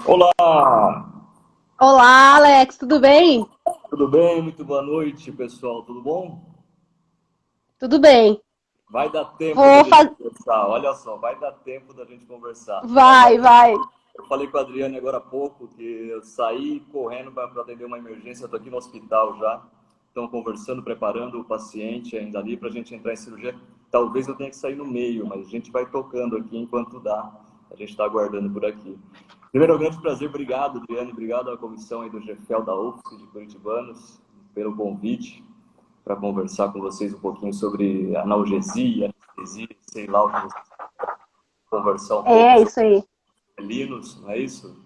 Olá, Olá, Alex, tudo bem? tudo bem? Muito boa noite, pessoal. Tudo bom? Tudo bem. Vai dar tempo da Vou gente fazer. conversar. Olha só, vai dar tempo da gente conversar. Vai, vai. Eu falei com a Adriane agora há pouco que eu saí correndo para atender uma emergência. Estou aqui no hospital já. Estão conversando, preparando o paciente ainda ali para a gente entrar em cirurgia. Talvez eu tenha que sair no meio, mas a gente vai tocando aqui enquanto dá. A gente está aguardando por aqui. Primeiro, um grande prazer. Obrigado, Adriane. Obrigado à comissão aí do GFEL da UFSC de Curitibanos pelo convite para conversar com vocês um pouquinho sobre analgesia, anestesia, sei lá o que vocês conversar um pouco É sobre isso aí. felinos, não é isso?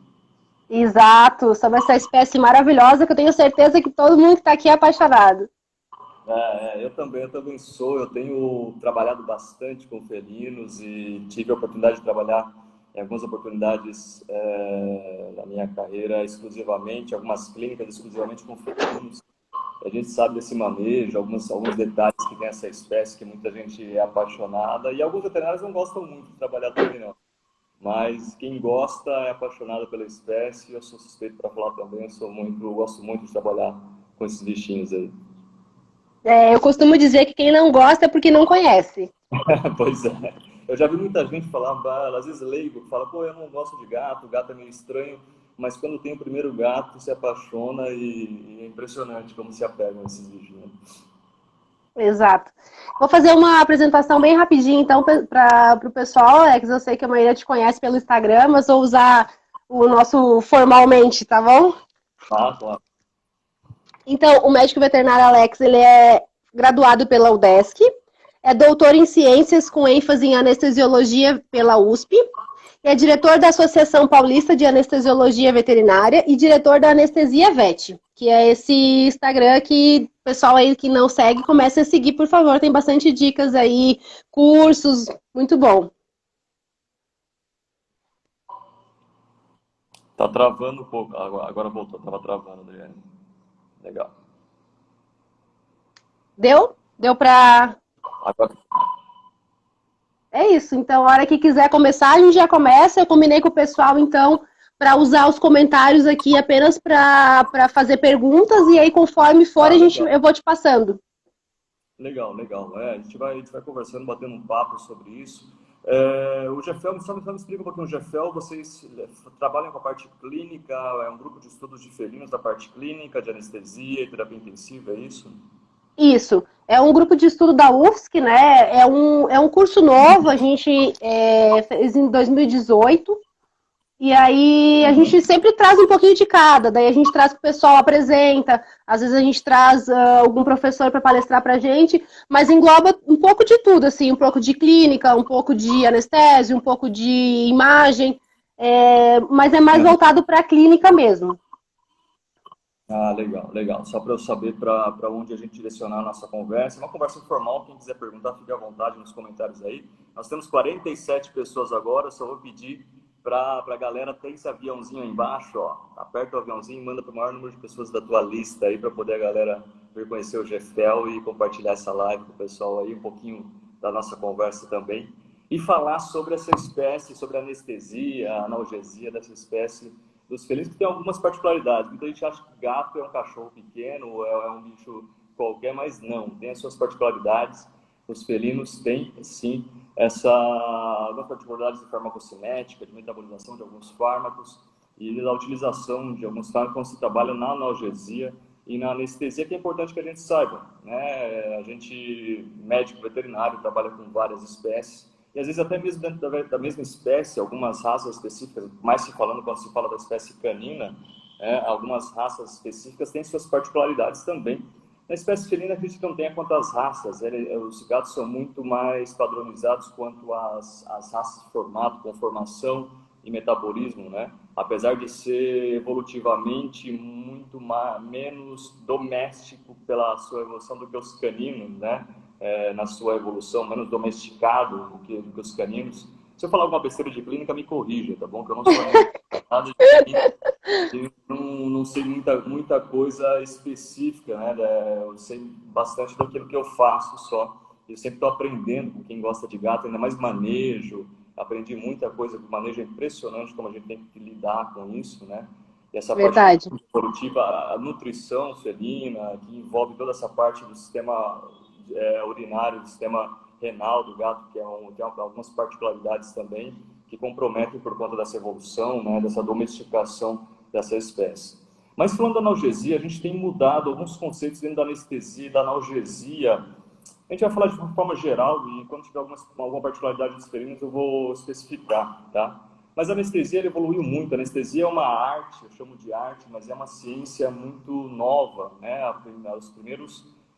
Exato, sobre essa espécie maravilhosa que eu tenho certeza que todo mundo que está aqui é apaixonado. Eu também sou. Eu tenho trabalhado bastante com felinos e tive a oportunidade de trabalhar em algumas oportunidades na minha carreira exclusivamente, algumas clínicas exclusivamente com felinos. A gente sabe desse manejo, alguns detalhes que tem essa espécie que muita gente é apaixonada e alguns veterinários não gostam muito de trabalhar também não. Mas quem gosta é apaixonado pela espécie. Eu sou suspeito para falar também. Eu gosto muito de trabalhar com esses bichinhos aí. É, eu costumo dizer que quem não gosta é porque não conhece. Pois é. Eu já vi muita gente falar, às vezes leigo, fala, pô, eu não gosto de gato, gato é meio estranho, mas quando tem o primeiro gato, se apaixona e é impressionante como se apegam esses bichinhos. Exato. Vou fazer uma apresentação bem rapidinho, então, para o pessoal, Alex. Eu sei que a maioria te conhece pelo Instagram, mas vou usar o nosso formalmente, tá bom? Ah, claro. Então, o médico veterinário Alex, ele é graduado pela UDESC, é doutor em ciências com ênfase em anestesiologia pela USP, é diretor da Associação Paulista de Anestesiologia Veterinária e diretor da Anestesia Vet, que é esse Instagram que o pessoal aí que não segue, comece a seguir, por favor. Tem bastante dicas aí, cursos, muito bom. Tá travando um pouco. Agora voltou, tava travando, Adriane. Legal. Deu? Deu para. Agora, É isso. Então, a hora que quiser começar, a gente já começa. Eu combinei com o pessoal, então, para usar os comentários aqui apenas para fazer perguntas, e aí, conforme for, legal. eu vou te passando. Legal, legal. A gente vai conversando, batendo um papo sobre isso. O GFEL, só me explica um pouquinho o GFEL. Vocês trabalham com a parte clínica, é um grupo de estudos de felinos da parte clínica, de anestesia e terapia intensiva, é isso? Isso. É um grupo de estudo da UFSC, né? É um curso novo, a gente fez em 2018. E aí a gente Uhum. sempre traz um pouquinho de cada, daí a gente traz para o pessoal, apresenta, às vezes a gente traz algum professor para palestrar para a gente, mas engloba um pouco de tudo, assim, um pouco de clínica, um pouco de anestésio, um pouco de imagem, mas é mais voltado para a clínica mesmo. Ah, legal, legal. Só para eu saber para onde a gente direcionar a nossa conversa. Uma conversa informal, quem quiser perguntar, fique à vontade nos comentários aí. Nós temos 47 pessoas agora, só vou pedir para a galera, tem esse aviãozinho aí embaixo, ó. Aperta o aviãozinho e manda para o maior número de pessoas da tua lista aí, para poder a galera vir conhecer o GFL e compartilhar essa live com o pessoal aí, um pouquinho da nossa conversa também. E falar sobre essa espécie, sobre a anestesia, a analgesia dessa espécie dos felinos, que tem algumas particularidades. Muita gente acha que gato é um cachorro pequeno, ou é um bicho qualquer, mas não, tem as suas particularidades. Os felinos têm, sim, algumas particularidades de farmacocinética, de metabolização de alguns fármacos e da utilização de alguns fármacos quando se trabalha na analgesia e na anestesia, que é importante que a gente saiba, né? A gente, médico veterinário, trabalha com várias espécies, e às vezes até mesmo dentro da mesma espécie, algumas raças específicas, mais se falando quando se fala da espécie canina, algumas raças específicas têm suas particularidades também. Na espécie felina, acredito que não tenha quantas raças. Os gatos são muito mais padronizados quanto às raças de formato, conformação e metabolismo, né? Apesar de ser evolutivamente muito menos doméstico pela sua evolução do que os caninos, né? Na sua evolução, menos domesticado do que os caninos. Se eu falar alguma besteira de clínica, me corrija, tá bom? Que eu não sou nenhum nada de clínica, eu não sei muita coisa específica, né? Eu sei bastante daquilo que eu faço só. Eu sempre estou aprendendo com quem gosta de gato, ainda mais manejo, Aprendi muita coisa, de manejo é impressionante como a gente tem que lidar com isso, né? E essa Verdade. parte evolutiva, a nutrição felina, que envolve toda essa parte do sistema urinário, do sistema renal do gato, que tem algumas particularidades também que comprometem por conta dessa evolução, né, dessa domesticação dessa espécie. Mas falando da analgesia, a gente tem mudado alguns conceitos dentro da anestesia e da analgesia. A gente vai falar de uma forma geral e quando tiver alguma particularidade dos felinos eu vou especificar, tá? Mas a anestesia ela evoluiu muito. A anestesia é uma arte, eu chamo de arte, mas é uma ciência muito nova, né?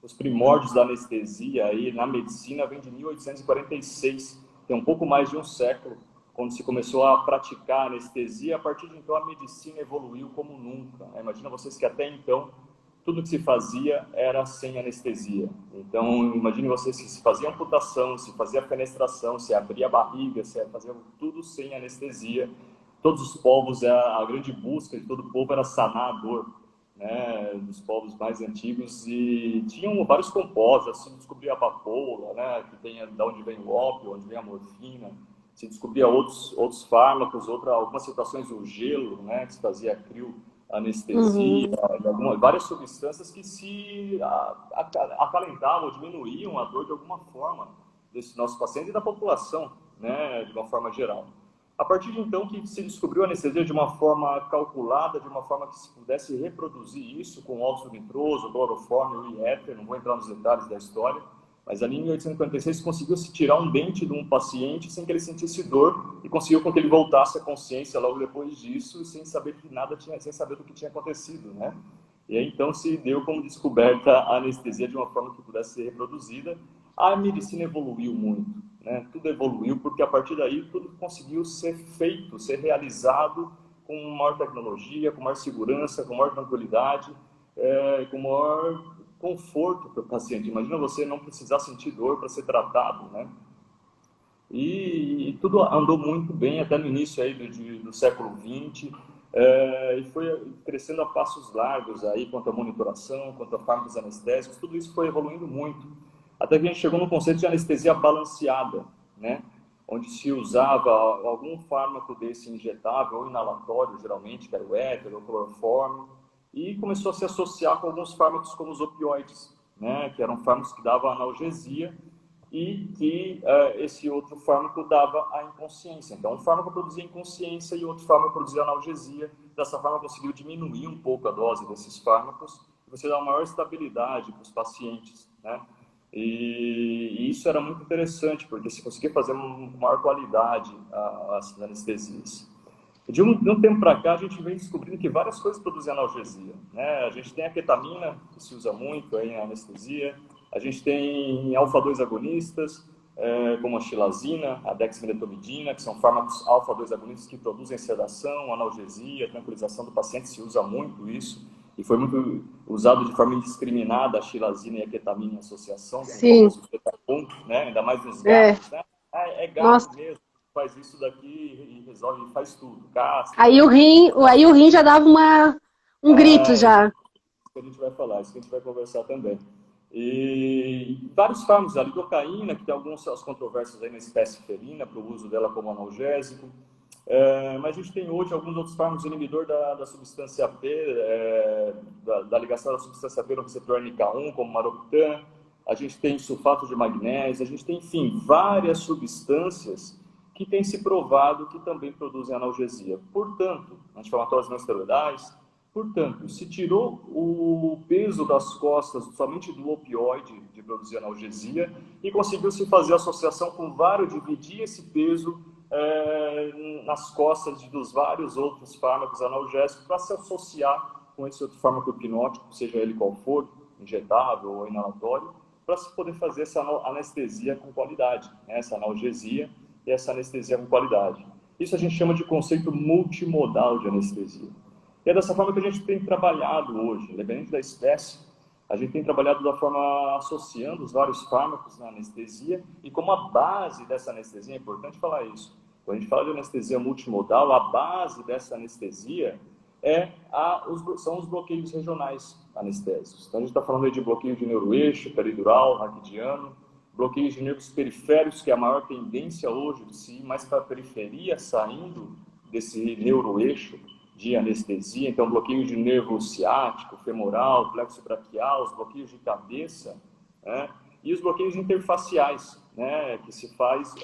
Os primórdios da anestesia aí na medicina vem de 1846, tem um pouco mais de um século, quando se começou a praticar anestesia. A partir de então a medicina evoluiu como nunca, né? Imagina vocês que até então tudo que se fazia era sem anestesia. Então, imagine vocês que se fazia amputação, se fazia fenestração, se abria a barriga, se fazia tudo sem anestesia. Todos os povos, a grande busca de todo o povo era sanar a dor, né, dos povos mais antigos, e tinham vários compostos, assim, descobria a papoula, né, que tem da onde vem o ópio, onde vem a morfina, se descobria outros fármacos, algumas situações, o gelo, né, que se fazia anestesia, várias substâncias que se acalentavam, diminuíam a dor de alguma forma desse nosso paciente e da população, né, de uma forma geral. A partir de então que se descobriu a anestesia de uma forma calculada, de uma forma que se pudesse reproduzir isso com óxido nitroso, clorofórmio e éter, não vou entrar nos detalhes da história, mas ali em 1856 conseguiu-se tirar um dente de um paciente sem que ele sentisse dor e conseguiu com que ele voltasse à consciência logo depois disso, sem saber sem saber do que tinha acontecido, né? E aí então se deu como descoberta a anestesia de uma forma que pudesse ser reproduzida. A medicina evoluiu muito, né? Tudo evoluiu porque a partir daí tudo conseguiu ser feito, ser realizado com maior tecnologia, com maior segurança, com maior tranquilidade, com maior conforto para o paciente. Imagina você não precisar sentir dor para ser tratado, né? E tudo andou muito bem até no início aí do século XX, e foi crescendo a passos largos aí quanto à monitoração, quanto a fármacos anestésicos, tudo isso foi evoluindo muito, até que a gente chegou no conceito de anestesia balanceada, né? Onde se usava algum fármaco desse injetável ou inalatório, geralmente, que era o éter ou o clorofórmio, e começou a se associar com alguns fármacos como os opioides, né, que eram fármacos que davam analgesia e que esse outro fármaco dava a inconsciência. Então, um fármaco produzia inconsciência e outro fármaco produzia analgesia. Dessa forma, conseguiu diminuir um pouco a dose desses fármacos e você dá uma maior estabilidade para os pacientes, né? E isso era muito interessante, porque se conseguia fazer uma maior qualidade as anestesias. De um tempo para cá, a gente vem descobrindo que várias coisas produzem analgesia, né? A gente tem a ketamina, que se usa muito aí em anestesia. A gente tem alfa-2 agonistas, como a xilazina, a dexmedetomidina, que são fármacos alfa-2 agonistas que produzem sedação, analgesia, tranquilização do paciente. Se usa muito isso. E foi muito usado de forma indiscriminada a xilazina e a ketamina em associação. Sim. Né? Ainda mais nos gatos, né? É gato Nossa. mesmo. Faz isso daqui e resolve, faz tudo. Casca, Aí o rim já dava um grito já. Isso que a gente vai falar, isso que a gente vai conversar também. E vários fármacos, a lidocaína, que tem algumas controvérsias aí na espécie felina, para o uso dela como analgésico. Mas a gente tem hoje alguns outros fármacos inibidor da substância P, da ligação da substância P no receptor NK1, como maropitam. A gente tem sulfato de magnésio, a gente tem, enfim, várias substâncias que tem se provado que também produzem analgesia. Portanto, anti-inflamatórios não esteroidais, portanto, se tirou o peso das costas somente do opioide de produzir analgesia e conseguiu se fazer associação com vários, dividir esse peso nas costas dos vários outros fármacos analgésicos para se associar com esse outro fármaco hipnótico, seja ele qual for, injetável ou inalatório, para se poder fazer essa anestesia com qualidade, né? Essa analgesia e essa anestesia com qualidade. Isso a gente chama de conceito multimodal de anestesia. E é dessa forma que a gente tem trabalhado hoje, independente da espécie, a gente tem trabalhado da forma associando os vários fármacos na anestesia e como a base dessa anestesia, é importante falar isso, quando a gente fala de anestesia multimodal, a base dessa anestesia são os bloqueios regionais anestésicos. Então a gente está falando aí de bloqueio de neuroeixo, peridural, raquidiano, bloqueio de nervos periféricos, que é a maior tendência hoje de se ir mais para a periferia, saindo desse neuroeixo de anestesia. Então, bloqueio de nervo ciático, femoral, plexo braquial, os bloqueios de cabeça, né? E os bloqueios interfaciais, né? Que se faz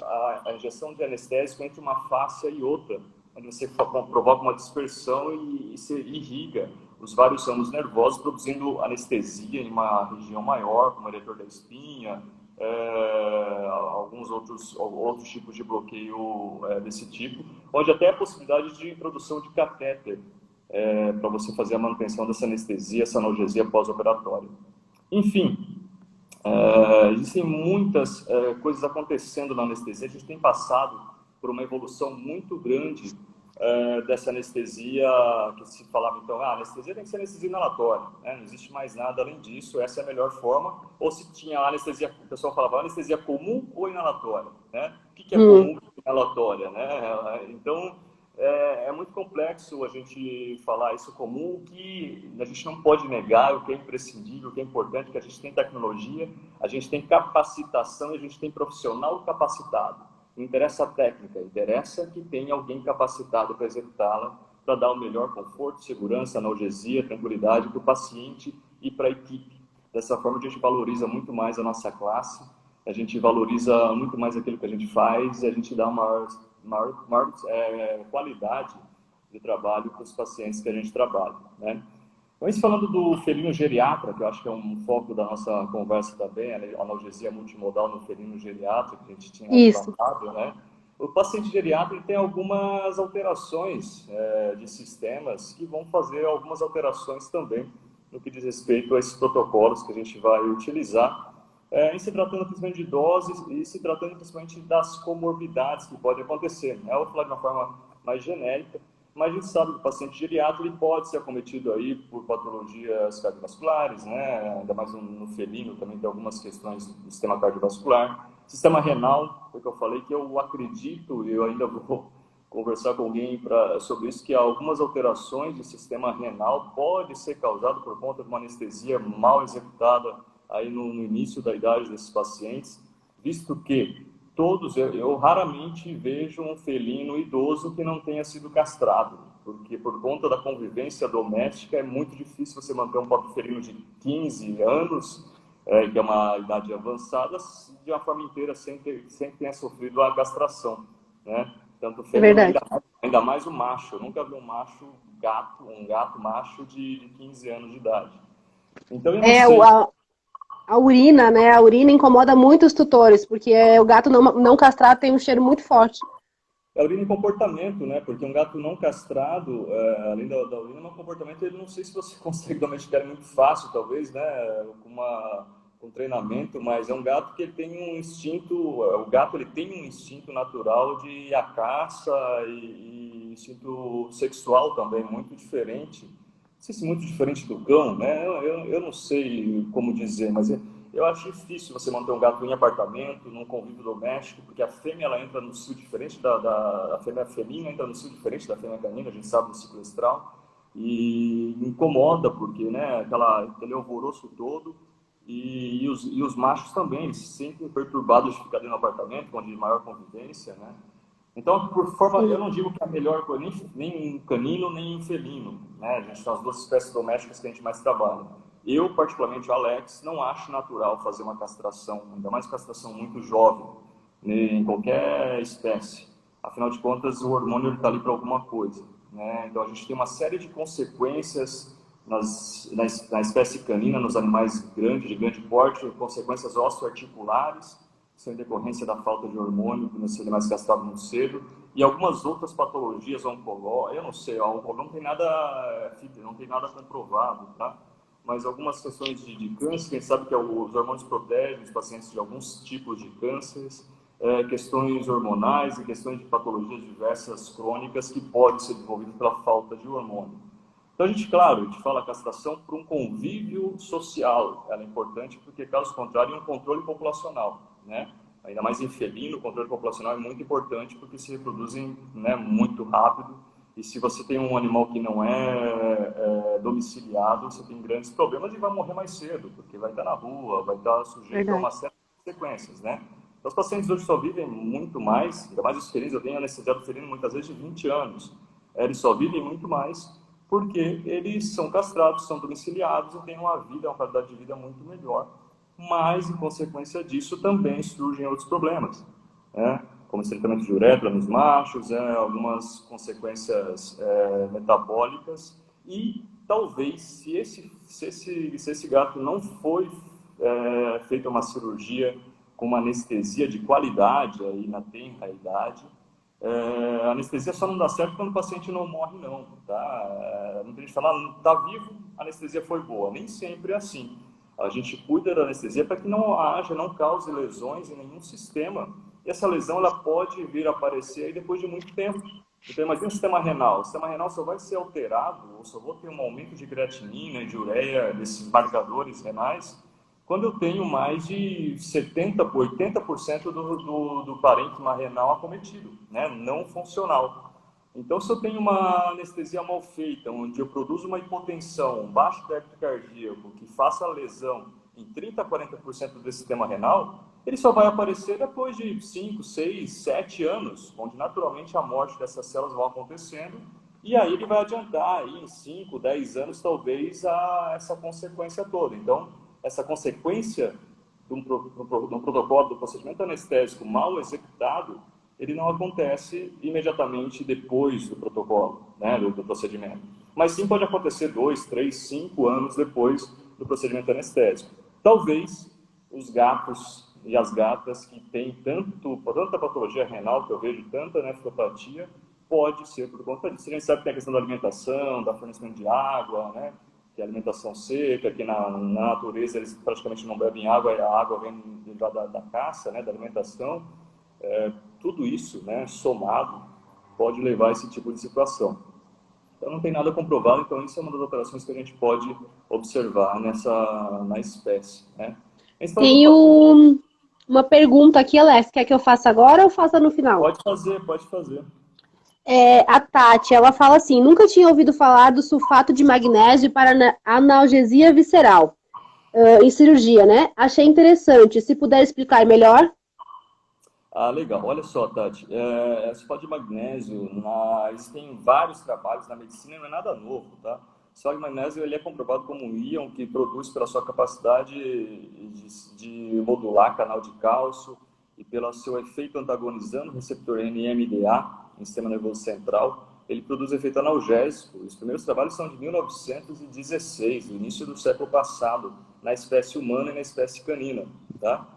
a injeção de anestésico entre uma fáscia e outra, onde você provoca uma dispersão e se irriga os vários ramos nervosos, produzindo anestesia em uma região maior, como o eretor da espinha, alguns outros tipos de bloqueio desse tipo, onde até a possibilidade de introdução de catéter para você fazer a manutenção dessa anestesia, essa analgesia pós-operatória. Enfim, existem muitas coisas acontecendo na anestesia. A gente tem passado por uma evolução muito grande dessa anestesia, que se falava então, a anestesia tem que ser anestesia inalatória, né? Não existe mais nada além disso, essa é a melhor forma. Ou se tinha anestesia, o pessoal falava anestesia comum ou inalatória, né? O que é comum e inalatória, né? Então, é muito complexo a gente falar isso comum, que a gente não pode negar, o que é imprescindível, o que é importante, que a gente tem tecnologia, a gente tem capacitação e a gente tem profissional capacitado. Não interessa a técnica, interessa que tenha alguém capacitado para executá-la, para dar o melhor conforto, segurança, analgesia, tranquilidade para o paciente e para a equipe. Dessa forma, a gente valoriza muito mais a nossa classe, a gente valoriza muito mais aquilo que a gente faz e a gente dá uma maior qualidade de trabalho para os pacientes que a gente trabalha, né? Mas falando do felino geriatra, que eu acho que é um foco da nossa conversa também, a analgesia multimodal no felino geriatra, que a gente tinha tratado, né? O paciente geriatra tem algumas alterações de sistemas que vão fazer algumas alterações também no que diz respeito a esses protocolos que a gente vai utilizar, em se tratando principalmente de doses e se tratando principalmente das comorbidades que podem acontecer. Eu vou falar de uma forma mais genérica, mas a gente sabe que o paciente geriatra ele pode ser acometido aí por patologias cardiovasculares, né? Ainda mais no felino também tem algumas questões do sistema cardiovascular. Sistema renal, foi o que eu falei, que eu acredito, e eu ainda vou conversar com alguém sobre isso, que algumas alterações do sistema renal podem ser causadas por conta de uma anestesia mal executada aí no início da idade desses pacientes, visto que eu raramente vejo um felino idoso que não tenha sido castrado, porque por conta da convivência doméstica é muito difícil você manter um próprio felino de 15 anos, que é uma idade avançada, de uma forma inteira sem que tenha sofrido a castração, né? Tanto o felino, ainda mais o macho. Eu nunca vi um gato macho de 15 anos de idade. Então, eu não sei... A urina, né? A urina incomoda muito os tutores, porque o gato não castrado tem um cheiro muito forte. É a urina em comportamento, né? Porque um gato não castrado, além da urina, no comportamento, ele não sei se você consegue domesticar muito fácil, talvez, né? Com treinamento, mas é um gato que ele tem um instinto, o gato ele tem um instinto natural de a caça e instinto sexual também, muito diferente. Não sei se muito diferente do cão, né? Eu não sei como dizer, mas eu acho difícil você manter um gato em apartamento, num convívio doméstico, porque a fêmea ela entra no cio diferente a fêmea felina entra no cio diferente da fêmea canina, a gente sabe do ciclo estral, e incomoda, porque, né, aquele alvoroço todo, e os machos também, eles se sentem perturbados de ficar dentro do apartamento, onde maior convivência, né? Então, por forma, eu não digo que é a melhor coisa, nem um canino, nem um felino, né? A gente tem as duas espécies domésticas que a gente mais trabalha. Eu, particularmente, o Alex, não acho natural fazer uma castração, ainda mais castração muito jovem, em qualquer espécie. Afinal de contas, o hormônio está ali para alguma coisa, né? Então, a gente tem uma série de consequências na espécie canina, nos animais grandes, de grande porte, consequências osteoarticulares, são em decorrência da falta de hormônio, nos animais castrados muito cedo, e algumas outras patologias oncológicas. Eu não sei, a oncológica não tem nada comprovado, tá? Mas algumas questões de câncer, quem sabe que os hormônios protegem os pacientes de alguns tipos de cânceres, questões hormonais e questões de patologias diversas crônicas que podem ser desenvolvidas pela falta de hormônio. Então, a gente fala castração por um convívio social. Ela é importante porque, caso contrário, é um controle populacional, né? Ainda mais em felino, o controle populacional é muito importante porque se reproduzem, né, muito rápido. E se você tem um animal que não é domiciliado, você tem grandes problemas e vai morrer mais cedo, porque vai estar na rua, vai estar sujeito a uma série de consequências, né? Então, os pacientes hoje só vivem muito mais, ainda mais os ferinos, eu tenho anestesiado ferino muitas vezes de 20 anos. Eles só vivem muito mais porque eles são castrados, são domiciliados e têm uma vida, uma qualidade de vida muito melhor. Mas, em consequência disso, também surgem outros problemas, né? Como estreitamento de uretra nos machos, algumas consequências metabólicas e talvez, se esse gato não foi feita uma cirurgia com uma anestesia de qualidade, aí na tenra idade, a anestesia só não dá certo quando o paciente não morre, não, tá? Muita gente fala, tá vivo, a anestesia foi boa. Nem sempre é assim. A gente cuida da anestesia para que não cause lesões em nenhum sistema. E essa lesão, ela pode vir a aparecer aí depois de muito tempo. Então, imagina o sistema renal. O sistema renal só vai ser alterado, ou só vou ter um aumento de creatinina e de ureia, desses marcadores renais, quando eu tenho mais de 70%, 80% do parênquima renal acometido, né? Não funcional. Então, se eu tenho uma anestesia mal feita, onde eu produzo uma hipotensão, um baixo débito cardíaco, que faça lesão em 30% a 40% desse sistema renal, ele só vai aparecer depois de 5, 6, 7 anos, onde naturalmente a morte dessas células vai acontecendo, e aí ele vai adiantar aí, em 5, 10 anos, talvez, essa consequência toda. Então, essa consequência de um protocolo, do procedimento anestésico mal executado, ele não acontece imediatamente depois do protocolo, né, do procedimento. Mas sim pode acontecer 2, 3, 5 anos depois do procedimento anestésico. Talvez os gatos e as gatas que têm tanta patologia renal, que eu vejo tanta nefropatia, pode ser por conta disso. A gente sabe que tem a questão da alimentação, da fornecimento de água, né? Que é alimentação seca, que na natureza eles praticamente não bebem água, e a água vem da caça, né? Da alimentação. Tudo isso, né, somado, pode levar a esse tipo de situação. Então não tem nada comprovado, então isso é uma das operações que a gente pode observar na espécie, né? Tenho uma pergunta aqui, Alex, quer que eu faça agora ou faça no final? Pode fazer, pode fazer. A Tati, ela fala assim, nunca tinha ouvido falar do sulfato de magnésio para analgesia visceral, em cirurgia, né? Achei interessante, se puder explicar melhor. Legal. Olha só, Tati, sulfato de magnésio, existem vários trabalhos na medicina, não é nada novo, tá? O sulfato de magnésio ele é comprovado como um íon que produz pela sua capacidade de modular canal de cálcio e pelo seu efeito antagonizando o receptor NMDA, no sistema nervoso central, ele produz efeito analgésico. Os primeiros trabalhos são de 1916, do início do século passado, na espécie humana e na espécie canina, tá?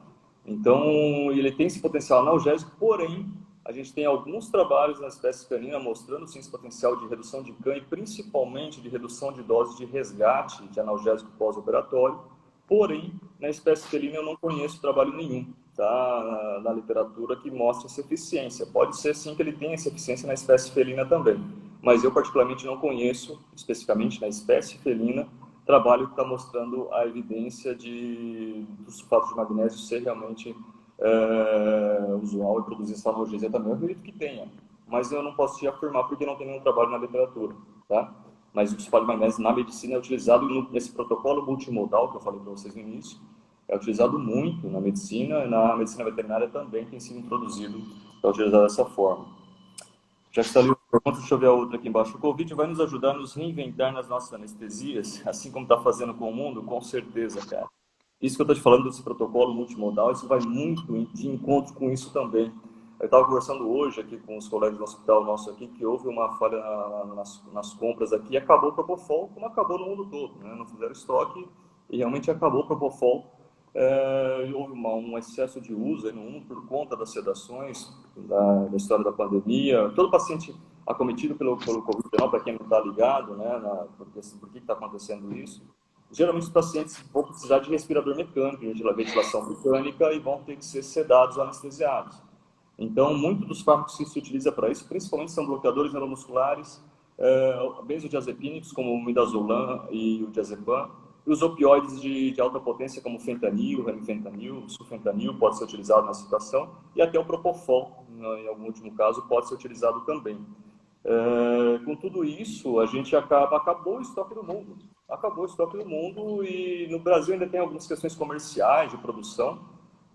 Então, ele tem esse potencial analgésico, porém, a gente tem alguns trabalhos na espécie canina mostrando sim esse potencial de redução de cã e principalmente de redução de doses de resgate de analgésico pós-operatório. Porém, na espécie felina eu não conheço trabalho nenhum, tá, na literatura que mostre essa eficiência. Pode ser sim que ele tenha essa eficiência na espécie felina também, mas eu particularmente não conheço, especificamente na espécie felina, trabalho que está mostrando a evidência do sulfato de magnésio ser realmente usual e produzir essa analgesia também. Eu acredito que tenha, mas eu não posso te afirmar porque não tem nenhum trabalho na literatura, tá? Mas o sulfato de magnésio na medicina é utilizado nesse protocolo multimodal que eu falei para vocês no início, é utilizado muito na medicina e na medicina veterinária também tem sido introduzido para utilizar dessa forma. Já que está ali a pergunta, deixa eu ver a outra aqui embaixo. O Covid vai nos ajudar a nos reinventar nas nossas anestesias, assim como está fazendo com o mundo? Com certeza, cara. Isso que eu estou te falando desse protocolo multimodal, isso vai muito de encontro com isso também. Eu estava conversando hoje aqui com os colegas do hospital nosso aqui, que houve uma falha nas compras aqui e acabou o Propofol, como acabou no mundo todo, né? Não fizeram estoque e realmente acabou o Propofol. Houve um excesso de uso no mundo por conta das sedações, da história da pandemia. Todo paciente acometido pelo Covid-19, para quem não está ligado, né, por que está acontecendo isso, geralmente os pacientes vão precisar de respirador mecânico, de ventilação mecânica e vão ter que ser sedados ou anestesiados. Então, muito dos fármacos que se utiliza para isso, principalmente são bloqueadores neuromusculares, benzodiazepínicos, como o midazolam e o diazepam, e os opioides de alta potência, como fentanil, remifentanil, sulfentanil, pode ser utilizado na situação, e até o propofol, em algum último caso, pode ser utilizado também. Com tudo isso, a gente acabou o estoque do mundo. Acabou o estoque do mundo e no Brasil ainda tem algumas questões comerciais de produção,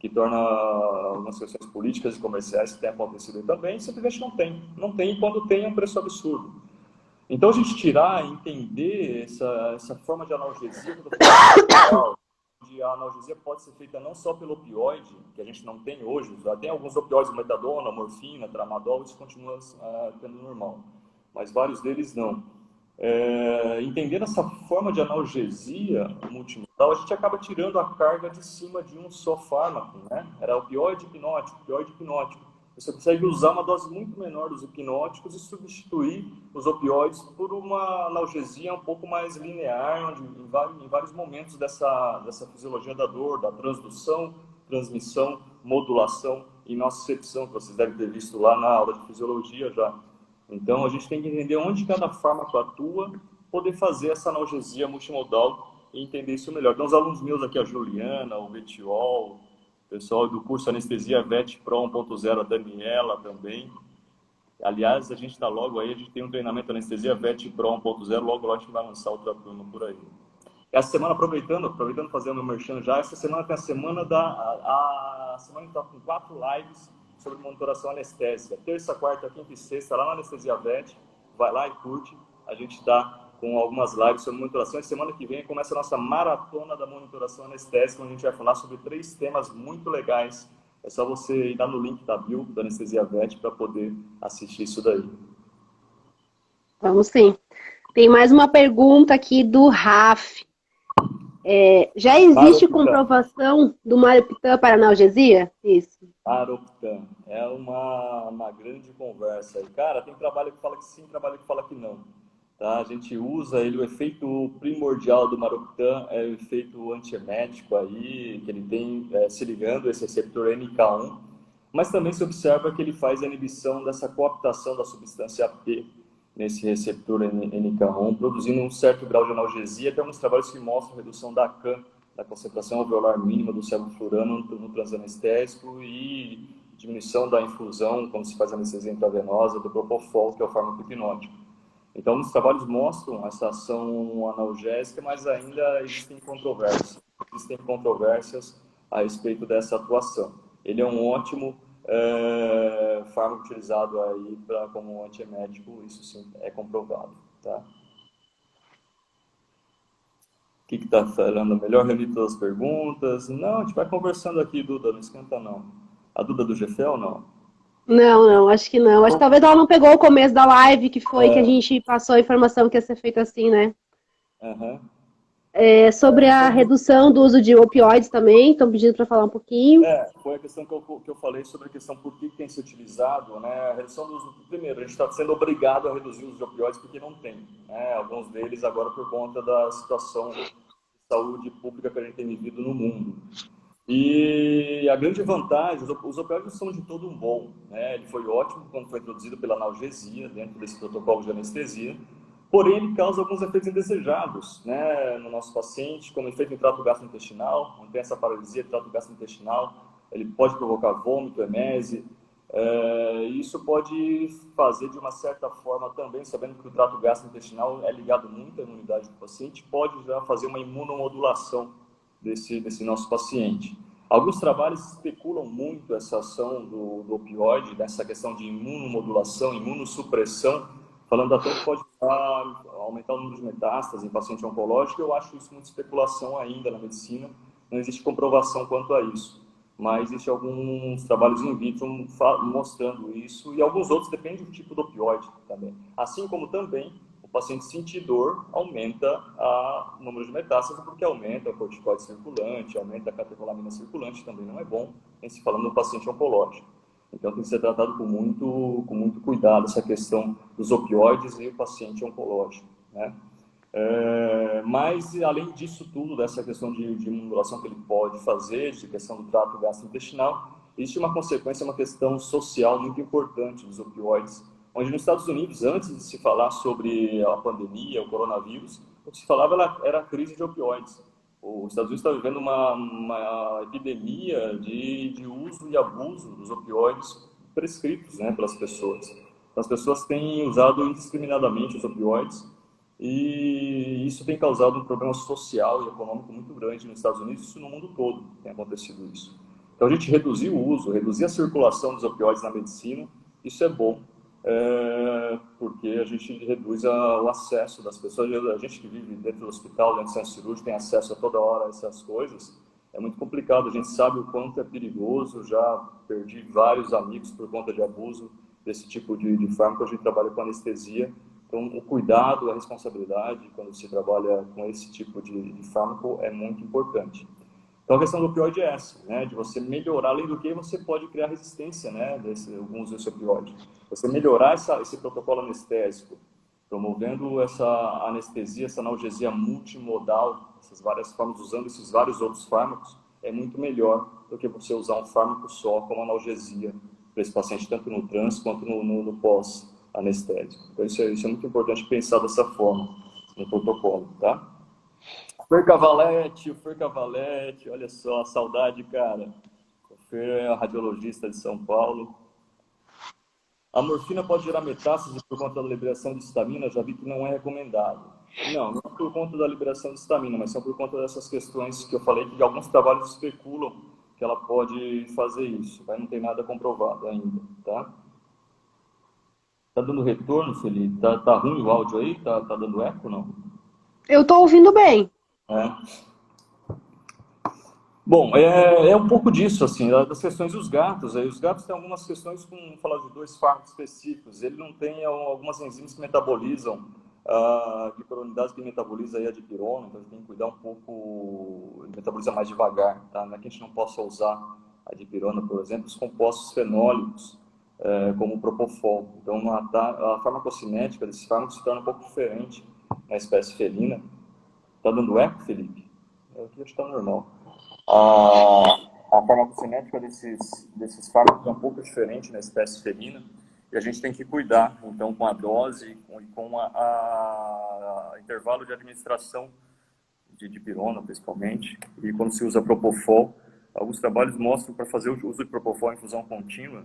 que torna algumas questões políticas e comerciais que têm acontecido aí também, simplesmente não tem. Não tem, e quando tem é um preço absurdo. Então, a gente tirar, entender essa forma de analgesia, que eu estou falando, onde a analgesia pode ser feita não só pelo opioide, que a gente não tem hoje, já tem alguns opioides, metadona, morfina, tramadol, isso continua sendo normal, mas vários deles não. Entendendo essa forma de analgesia multimodal, a gente acaba tirando a carga de cima de um só fármaco, né? Era opioide hipnótico, opioide hipnótico. Você consegue usar uma dose muito menor dos hipnóticos e substituir os opioides por uma analgesia um pouco mais linear, onde em vários momentos dessa fisiologia da dor, da transdução, transmissão, modulação e nocicepção, que vocês devem ter visto lá na aula de fisiologia já. Então, a gente tem que entender onde cada fármaco atua, poder fazer essa analgesia multimodal e entender isso melhor. Então, os alunos meus aqui, a Juliana, o Betiol, o pessoal do curso Anestesia VET Pro 1.0, a Daniela também. Aliás, a gente está logo aí, a gente tem um treinamento Anestesia VET Pro 1.0, logo a gente vai lançar outra turma por aí. Essa semana, aproveitando fazer o meu merchan já, essa semana tem a semana a semana que está com 4 lives sobre monitoração anestésica. Terça, quarta, quinta e sexta, lá na Anestesia VET, vai lá e curte. A gente está com algumas lives sobre monitoração. E semana que vem começa a nossa maratona da monitoração anestésica, onde a gente vai falar sobre 3 temas muito legais. É só você ir lá no link da bio, da Anestesia VET, para poder assistir isso daí. Vamos sim. Tem mais uma pergunta aqui do Raf. Já existe comprovação do Maroptan para analgesia? Isso. Maroptan. É uma grande conversa. E, cara, tem trabalho que fala que sim, trabalho que fala que não. Tá? A gente usa ele, o efeito primordial do Maroptan é o efeito antiemético aí, que ele tem se ligando esse receptor NK1, mas também se observa que ele faz a inibição dessa cooptação da substância P nesse receptor NK1, produzindo um certo grau de analgesia. Tem alguns trabalhos que mostram a redução da CAM, da concentração alveolar mínima do sevoflurano no transanestésico, e diminuição da infusão, quando se faz anestesia intravenosa, do propofol, que é o fármaco hipnótico. Então, os trabalhos mostram essa ação analgésica, mas ainda existem controvérsias. Existem controvérsias a respeito dessa atuação. Ele é um ótimo fármaco utilizado aí como antiemético, isso sim é comprovado, tá? O que está falando? Melhor reunir todas as perguntas? Não, a gente vai conversando aqui, Duda, não esquenta não. A Duda do GFEL, não? Não, acho que não. Acho que talvez ela não pegou o começo da live, que foi que a gente passou a informação que ia ser feita assim, né? Uhum. Sobre a redução do uso de opioides também, estão pedindo para falar um pouquinho. Foi a questão que eu falei sobre a questão por que tem se utilizado, né? A redução do uso, primeiro, a gente está sendo obrigado a reduzir o uso de opioides porque não tem, né? Alguns deles agora por conta da situação de saúde pública que a gente tem vivido no mundo. E a grande vantagem, os opioides são de todo um bom, né? Ele foi ótimo quando foi introduzido pela analgesia, dentro desse protocolo de anestesia, porém ele causa alguns efeitos indesejados, né, no nosso paciente, como efeito em trato gastrointestinal, onde tem essa paralisia do trato gastrointestinal, ele pode provocar vômito, emese, isso pode fazer de uma certa forma também, sabendo que o trato gastrointestinal é ligado muito à imunidade do paciente, pode já fazer uma imunomodulação desse nosso paciente. Alguns trabalhos especulam muito essa ação do opioide, dessa questão de imunomodulação, imunossupressão, falando até que pode aumentar o número de metástases em paciente oncológico. Eu acho isso muita especulação ainda na medicina, não existe comprovação quanto a isso. Mas existem alguns trabalhos in vitro mostrando isso, e alguns outros dependem do tipo do opioide também. Assim como também o paciente sentir dor aumenta o número de metástases, porque aumenta o corticoide circulante, aumenta a catecolamina circulante, também não é bom, em se falando do paciente oncológico. Então tem que ser tratado com muito cuidado essa questão dos opioides e o paciente oncológico, né? Mas, além disso tudo, dessa questão de imunomodulação que ele pode fazer, de questão do trato gastrointestinal, existe uma consequência, uma questão social muito importante dos opioides, onde nos Estados Unidos, antes de se falar sobre a pandemia, o coronavírus, o que se falava era a crise de opioides. Os Estados Unidos está vivendo uma epidemia de uso e abuso dos opioides prescritos, né, pelas pessoas. Então, as pessoas têm usado indiscriminadamente os opioides, e isso tem causado um problema social e econômico muito grande nos Estados Unidos, isso no mundo todo tem acontecido isso. Então, a gente reduzir o uso, reduzir a circulação dos opioides na medicina, isso é bom, porque a gente reduz o acesso das pessoas. A gente que vive dentro do hospital, dentro do centro cirúrgico, tem acesso a toda hora a essas coisas. É muito complicado, a gente sabe o quanto é perigoso, já perdi vários amigos por conta de abuso desse tipo de fármaco. A gente trabalha com anestesia, então o cuidado, a responsabilidade quando se trabalha com esse tipo de fármaco é muito importante. Então a questão do opioide é essa, né, de você melhorar, além do que você pode criar resistência, né, alguns desses opioides. Você melhorar esse protocolo anestésico, promovendo essa anestesia, essa analgesia multimodal, essas várias formas, usando esses vários outros fármacos, é muito melhor do que você usar um fármaco só como analgesia para esse paciente, tanto no trans quanto no pós-anestésico. Então isso é muito importante pensar dessa forma no protocolo, tá? O Fer Cavalete, olha só, saudade, cara. O Fer é radiologista de São Paulo. A morfina pode gerar metástase por conta da liberação de histamina? Já vi que não é recomendado. Não é por conta da liberação de histamina, mas são por conta dessas questões que eu falei, que alguns trabalhos especulam que ela pode fazer isso, mas não tem nada comprovado ainda, tá? Tá dando retorno, Felipe? Tá ruim o áudio aí? Tá dando eco, não? Eu tô ouvindo bem. É. Bom, é um pouco disso, assim, das questões dos gatos. Aí, os gatos têm algumas questões, com falar de 2 fármacos específicos. Ele não tem algumas enzimas que metabolizam dipironidases, que metaboliza aí a dipirona, então a gente tem que cuidar um pouco, ele metaboliza mais devagar, tá? Não é que a gente não possa usar a dipirona, por exemplo, os compostos fenólicos, como o propofol. Então, a farmacocinética desses fármacos se torna um pouco diferente na espécie felina. Tá dando eco, Felipe? Eu aqui acho que tá normal. A farmacocinética desses fármacos é um pouco diferente na espécie felina e a gente tem que cuidar, então, com a dose e com a intervalo de administração de dipirona, principalmente, e quando se usa propofol. Alguns trabalhos mostram que para fazer o uso de propofol em infusão contínua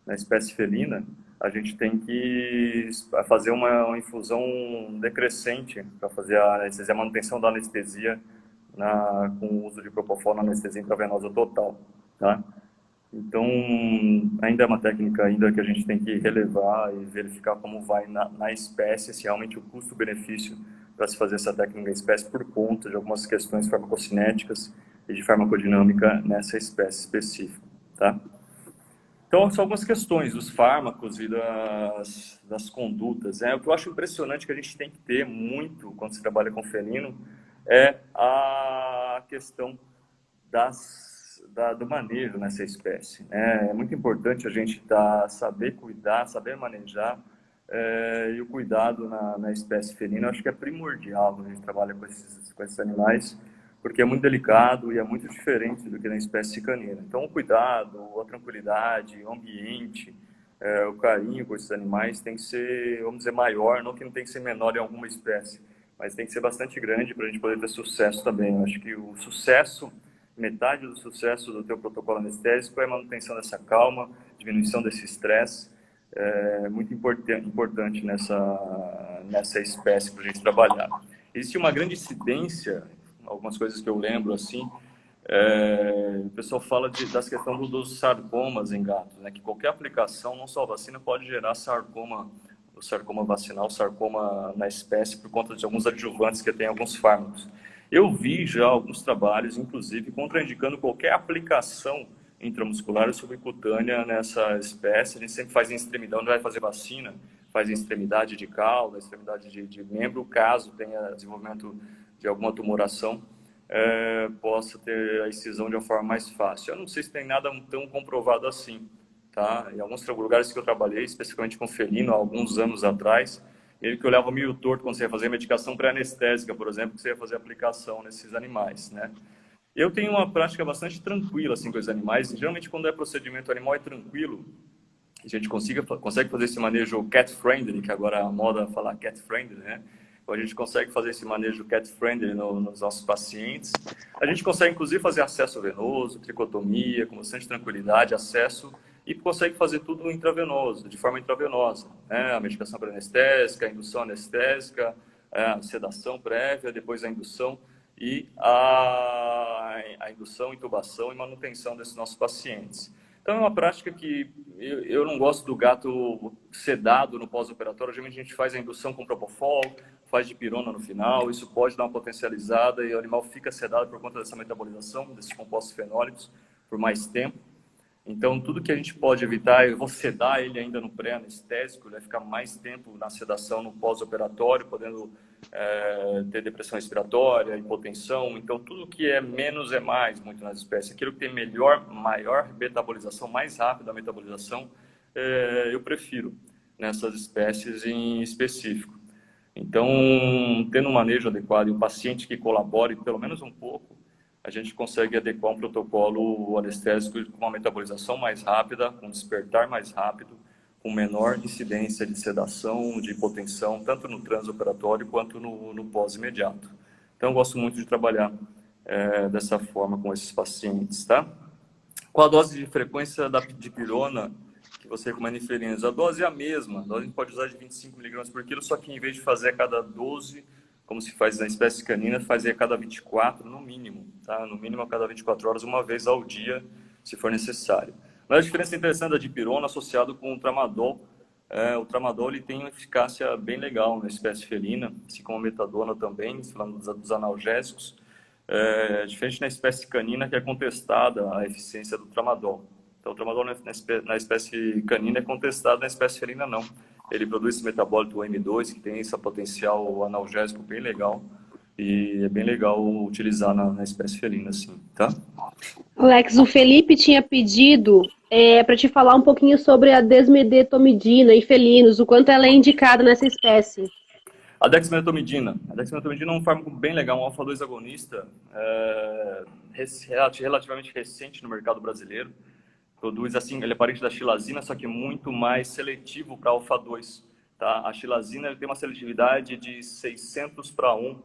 na espécie felina, a gente tem que fazer uma infusão decrescente para fazer a manutenção da anestesia com o uso de propofol na anestesia intravenosa total, tá? Então, ainda é uma técnica ainda que a gente tem que relevar e verificar como vai na espécie, se realmente o custo-benefício para se fazer essa técnica em espécie por conta de algumas questões farmacocinéticas e de farmacodinâmica nessa espécie específica, tá? Então, são algumas questões dos fármacos e das condutas. O que eu acho impressionante que a gente tem que ter muito quando se trabalha com felino é a questão do manejo nessa espécie. É muito importante a gente saber cuidar, saber manejar, e o cuidado na espécie felina, eu acho que é primordial quando a gente trabalha com esses animais, porque é muito delicado e é muito diferente do que na espécie canina. Então, o cuidado, a tranquilidade, o ambiente, o carinho com esses animais tem que ser, vamos dizer, maior, não que não tem que ser menor em alguma espécie, mas tem que ser bastante grande para a gente poder ter sucesso também. Eu acho que o sucesso, metade do sucesso do teu protocolo anestésico é a manutenção dessa calma, diminuição desse estresse, muito importante nessa espécie para a gente trabalhar. Existe uma grande incidência, algumas coisas que eu lembro assim, o pessoal fala das questões dos sarcomas em gatos, né? Que qualquer aplicação, não só a vacina, pode gerar sarcoma, o sarcoma vacinal, sarcoma na espécie, por conta de alguns adjuvantes que tem alguns fármacos. Eu vi já alguns trabalhos, inclusive, contraindicando qualquer aplicação intramuscular ou subcutânea nessa espécie. A gente sempre faz em extremidade, onde vai fazer vacina, faz em extremidade de cauda, extremidade de membro, caso tenha desenvolvimento de alguma tumoração, possa ter a excisão de uma forma mais fácil. Eu não sei se tem nada tão comprovado assim, tá? Em alguns lugares que eu trabalhei, especificamente com felino, há alguns anos atrás, ele que olhava meio torto quando você ia fazer medicação pré-anestésica, por exemplo, que você ia fazer aplicação nesses animais, né? Eu tenho uma prática bastante tranquila assim, com os animais. Geralmente, quando é procedimento animal, é tranquilo. A gente consegue fazer esse manejo cat-friendly, que agora a moda é falar cat-friendly, né? Então, a gente consegue fazer esse manejo cat-friendly nos nossos pacientes. A gente consegue, inclusive, fazer acesso venoso, tricotomia, com bastante tranquilidade, acesso, e consegue fazer tudo intravenoso, de forma intravenosa, né? A medicação pré-anestésica, a indução anestésica, a sedação prévia, depois a indução. e a indução, intubação e manutenção desses nossos pacientes. Então, é uma prática que eu não gosto do gato sedado no pós-operatório. Geralmente, a gente faz a indução com propofol, faz dipirona no final. Isso pode dar uma potencializada e o animal fica sedado por conta dessa metabolização, desses compostos fenólicos, por mais tempo. Então, tudo que a gente pode evitar, eu vou sedar ele ainda no pré-anestésico, ele vai ficar mais tempo na sedação no pós-operatório, podendo ter depressão respiratória, hipotensão. Então, tudo que é menos é mais, muito nas espécies. Aquilo que tem maior metabolização, mais rápida a metabolização, eu prefiro nessas espécies em específico. Então, tendo um manejo adequado e um paciente que colabore pelo menos um pouco, a gente consegue adequar um protocolo anestésico com uma metabolização mais rápida, com um despertar mais rápido, com menor incidência de sedação, de hipotensão, tanto no transoperatório quanto no pós-imediato. Então, eu gosto muito de trabalhar dessa forma com esses pacientes, tá? Qual a dose de frequência da dipirona que você recomenda em felinos? A dose é a mesma. A dose a gente pode usar de 25 mg por quilo, só que em vez de fazer a cada 12, como se faz na espécie canina, fazer a cada 24, no mínimo, tá? No mínimo a cada 24 horas, uma vez ao dia, se for necessário. Mas a diferença interessante da dipirona associado com o tramadol. O tramadol ele tem uma eficácia bem legal na espécie felina, assim como a metadona também, falando dos analgésicos. Diferente na espécie canina, que é contestada a eficiência do tramadol. Então, o tramadol na espécie canina é contestado, na espécie felina não. Ele produz esse metabólito M2, que tem esse potencial analgésico bem legal. E é bem legal utilizar na espécie felina, assim, tá? Alex, o Felipe tinha pedido para te falar um pouquinho sobre a desmedetomidina em felinos, o quanto ela é indicada nessa espécie. A dexmedetomidina. A dexmedetomidina é um fármaco bem legal, um alfa-2 agonista, relativamente recente no mercado brasileiro. Produz, assim, ele é parente da xilazina, só que muito mais seletivo para alfa-2. Tá? A xilazina ele tem uma seletividade de 600 para 1,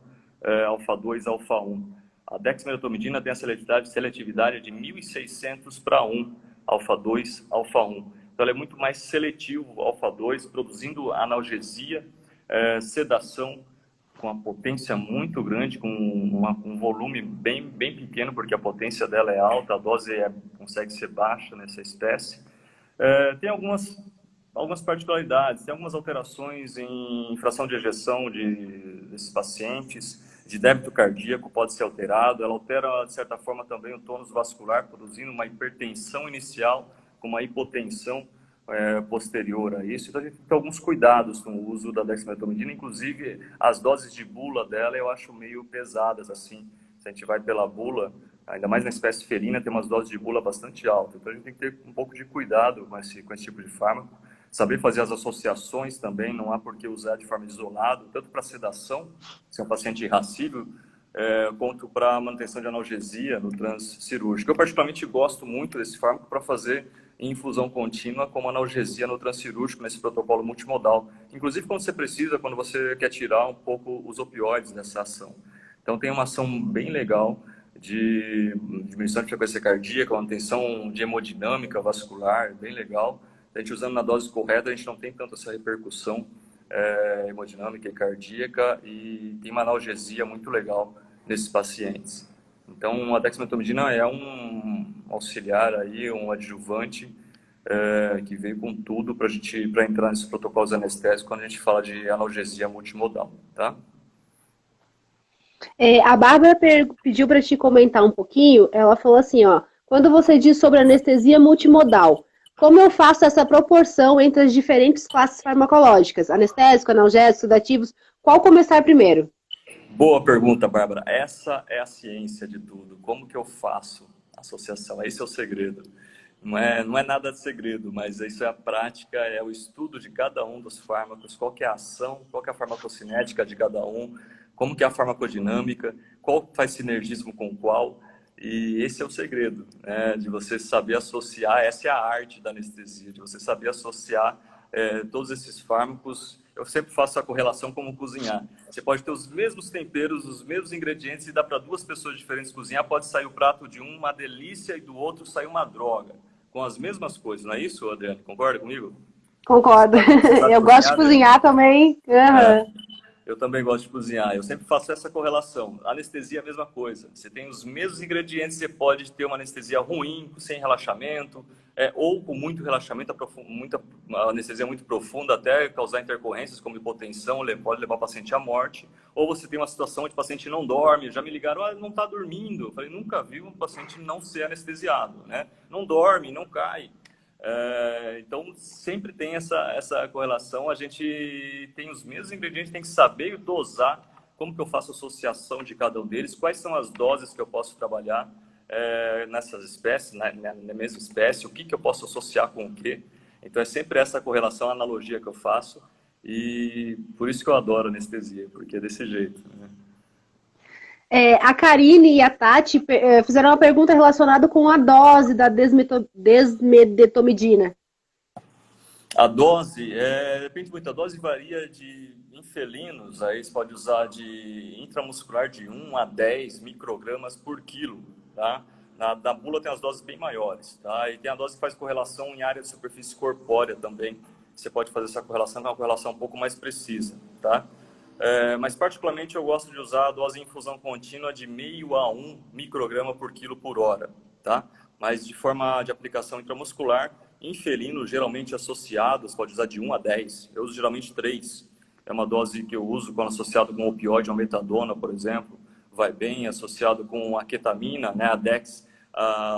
alfa-2, alfa-1. A dexmedetomidina tem a seletividade de 1.600 para 1, alfa-2, alfa-1. Então, ela é muito mais seletivo, alfa-2, produzindo analgesia, sedação, com uma potência muito grande, com um volume bem pequeno, porque a potência dela é alta, a dose consegue ser baixa nessa espécie. Tem algumas particularidades, tem algumas alterações em fração de ejeção desses pacientes, de débito cardíaco pode ser alterado, ela altera, de certa forma, também o tônus vascular, produzindo uma hipertensão inicial, com uma hipotensão posterior a isso. Então, a gente tem alguns cuidados com o uso da dexmedetomidina, inclusive as doses de bula dela eu acho meio pesadas, assim. Se a gente vai pela bula, ainda mais na espécie felina, tem umas doses de bula bastante altas. Então, a gente tem que ter um pouco de cuidado com esse tipo de fármaco. Saber fazer as associações também, não há por que usar de forma isolada, tanto para sedação, se é um paciente irracível, quanto para manutenção de analgesia no transcirúrgico. Eu particularmente gosto muito desse fármaco para fazer em infusão contínua como analgesia no transcirúrgico, nesse protocolo multimodal. Inclusive quando você precisa, quando você quer tirar um pouco os opioides dessa ação. Então tem uma ação bem legal de diminuição de frequência cardíaca, manutenção de hemodinâmica vascular, bem legal. A gente usando na dose correta, a gente não tem tanto essa repercussão hemodinâmica e cardíaca e tem uma analgesia muito legal nesses pacientes. Então, a dexmedetomidina é um auxiliar aí, um adjuvante que veio com tudo para entrar nesses protocolos anestésicos quando a gente fala de analgesia multimodal, tá? A Bárbara pediu para te comentar um pouquinho. Ela falou assim, ó, quando você diz sobre anestesia multimodal, como eu faço essa proporção entre as diferentes classes farmacológicas? Anestésico, analgésico, sedativos, qual começar primeiro? Boa pergunta, Bárbara. Essa é a ciência de tudo. Como que eu faço a associação? Esse é o segredo. Não é nada de segredo, mas isso é a prática, é o estudo de cada um dos fármacos, qual que é a ação, qual que é a farmacocinética de cada um, como que é a farmacodinâmica, qual faz sinergismo com qual. E esse é o segredo, né? De você saber associar, essa é a arte da anestesia, de você saber associar todos esses fármacos. Eu sempre faço a correlação como cozinhar. Você pode ter os mesmos temperos, os mesmos ingredientes e dá para duas pessoas diferentes cozinhar. Pode sair o prato de um uma delícia e do outro sair uma droga. Com as mesmas coisas, não é isso, Adriane? Concorda comigo? Concordo. Eu gosto de cozinhar também. Uhum. Eu também gosto de cozinhar. Eu sempre faço essa correlação. Anestesia é a mesma coisa. Você tem os mesmos ingredientes, você pode ter uma anestesia ruim, sem relaxamento, ou com muito relaxamento, muita uma anestesia muito profunda, até causar intercorrências como hipotensão, pode levar o paciente à morte. Ou você tem uma situação onde o paciente não dorme, já me ligaram, não está dormindo. Eu falei, nunca vi um paciente não ser anestesiado, né? Não dorme, não cai. Então, sempre tem essa correlação. A gente tem os mesmos ingredientes, tem que saber dosar, como que eu faço associação de cada um deles, quais são as doses que eu posso trabalhar nessas espécies, na mesma espécie, o que eu posso associar com o quê. Então, é sempre essa correlação, a analogia que eu faço, e por isso que eu adoro anestesia, porque é desse jeito, né? A Karine e a Tati fizeram uma pergunta relacionada com a dose da desmedetomidina. A dose, depende muito. A dose varia em felinos, aí você pode usar de intramuscular de 1 a 10 microgramas por quilo, tá? Na bula tem as doses bem maiores, tá? E tem a dose que faz correlação em área de superfície corpórea também. Você pode fazer essa correlação, que é uma correlação um pouco mais precisa, tá? Mas particularmente eu gosto de usar a dose em infusão contínua de 0,5 a 1 micrograma por quilo por hora, tá? Mas de forma de aplicação intramuscular, em felino, geralmente associados, pode usar de 1 a 10. Eu uso geralmente 3. É uma dose que eu uso quando associado com opioide ou metadona, por exemplo. Vai bem associado com a ketamina, né? A Dex,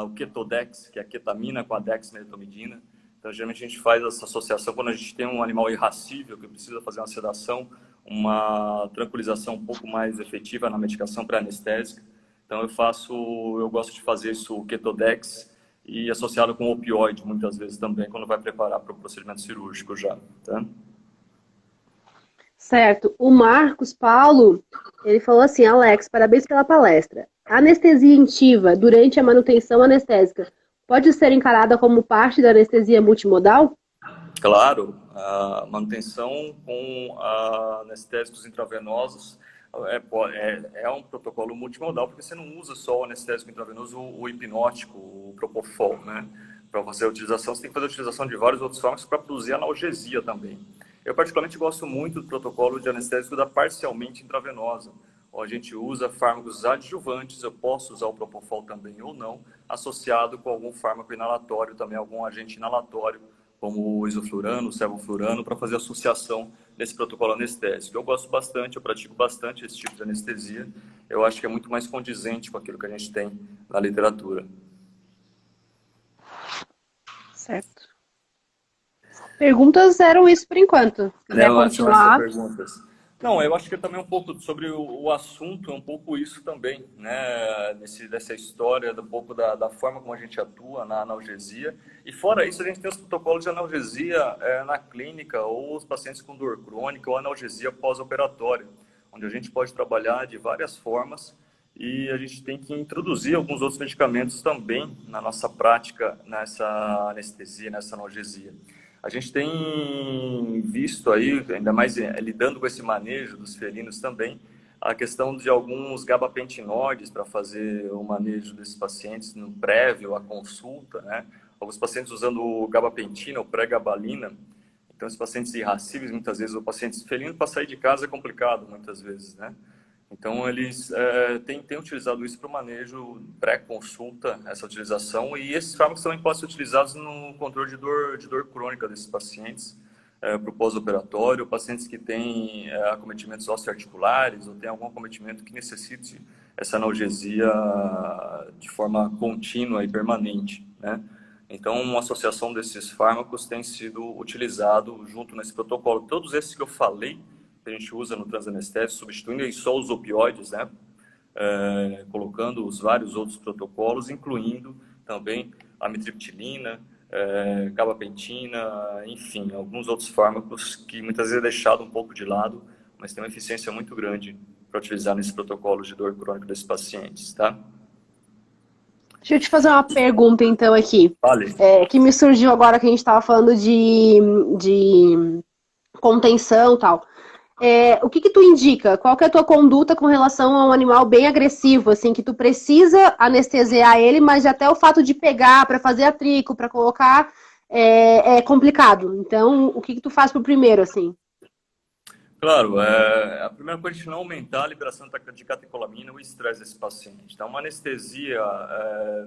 o Ketodex, que é a ketamina com a dexmedetomidina. Então, geralmente a gente faz essa associação quando a gente tem um animal irracível que precisa fazer uma sedação, uma tranquilização um pouco mais efetiva na medicação pré-anestésica. Então, eu gosto de fazer isso, o Ketodex, e associado com opioide, muitas vezes também, quando vai preparar para o procedimento cirúrgico já, tá? Certo. O Marcos Paulo, ele falou assim, Alex, parabéns pela palestra. A anestesia intensiva durante a manutenção anestésica pode ser encarada como parte da anestesia multimodal? Claro, a manutenção com anestésicos intravenosos é um protocolo multimodal, porque você não usa só o anestésico intravenoso, o hipnótico, o Propofol, né? Para fazer a utilização, você tem que fazer a utilização de vários outros fármacos para produzir analgesia também. Eu particularmente gosto muito do protocolo de anestésico da parcialmente intravenosa, onde a gente usa fármacos adjuvantes, eu posso usar o Propofol também ou não, associado com algum fármaco inalatório também, algum agente inalatório, como o isoflurano, o sevoflurano, para fazer associação nesse protocolo anestésico. Eu gosto bastante, eu pratico bastante esse tipo de anestesia. Eu acho que é muito mais condizente com aquilo que a gente tem na literatura. Certo. Perguntas eram isso por enquanto. Se quiser continuar. Não, eu acho que também um pouco sobre o assunto, é um pouco isso também, né? Dessa história, um pouco da forma como a gente atua na analgesia. E fora isso, a gente tem os protocolos de analgesia na clínica, ou os pacientes com dor crônica, ou analgesia pós-operatória, onde a gente pode trabalhar de várias formas e a gente tem que introduzir alguns outros medicamentos também na nossa prática, nessa anestesia, nessa analgesia. A gente tem visto aí, ainda mais lidando com esse manejo dos felinos também, a questão de alguns gabapentinoides para fazer o manejo desses pacientes no prévio à consulta, né? Alguns pacientes usando o gabapentina ou pré-gabalina. Então, esses pacientes irracíveis, muitas vezes, o paciente felino para sair de casa é complicado, muitas vezes, né? Então, eles têm utilizado isso para o manejo pré-consulta, essa utilização, e esses fármacos também podem ser utilizados no controle de dor crônica desses pacientes, para o pós-operatório, pacientes que têm acometimentos osteoarticulares ou têm algum acometimento que necessite essa analgesia de forma contínua e permanente, né? Então, uma associação desses fármacos tem sido utilizado junto nesse protocolo. Todos esses que eu falei, que a gente usa no transanestésico, substituindo só os opioides, né? Colocando os vários outros protocolos, incluindo também a amitriptilina, gabapentina, enfim, alguns outros fármacos que muitas vezes é deixado um pouco de lado, mas tem uma eficiência muito grande para utilizar nesse protocolo de dor crônica desses pacientes, tá? Deixa eu te fazer uma pergunta, então, aqui. Vale. Que me surgiu agora que a gente estava falando de contenção e tal. O que tu indica? Qual que é a tua conduta com relação a um animal bem agressivo, assim, que tu precisa anestesiar ele, mas até o fato de pegar para fazer atrico, para colocar, é complicado. Então, o que tu faz pro primeiro, assim? Claro, a primeira coisa é a gente não aumentar a liberação de catecolamina, o estresse desse paciente. Então, uma anestesia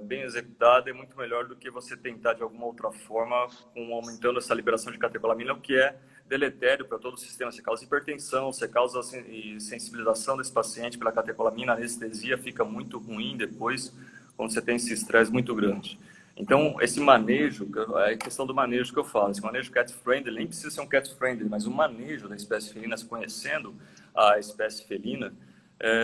bem executada é muito melhor do que você tentar de alguma outra forma, aumentando essa liberação de catecolamina, o que é deletério para todo o sistema. Você causa hipertensão, você causa sensibilização desse paciente pela catecolamina, a anestesia fica muito ruim depois, quando você tem esse estresse muito grande. Então, esse manejo, é a questão do manejo que eu falo, esse manejo cat-friendly, nem precisa ser um cat-friendly, mas o manejo da espécie felina, conhecendo a espécie felina,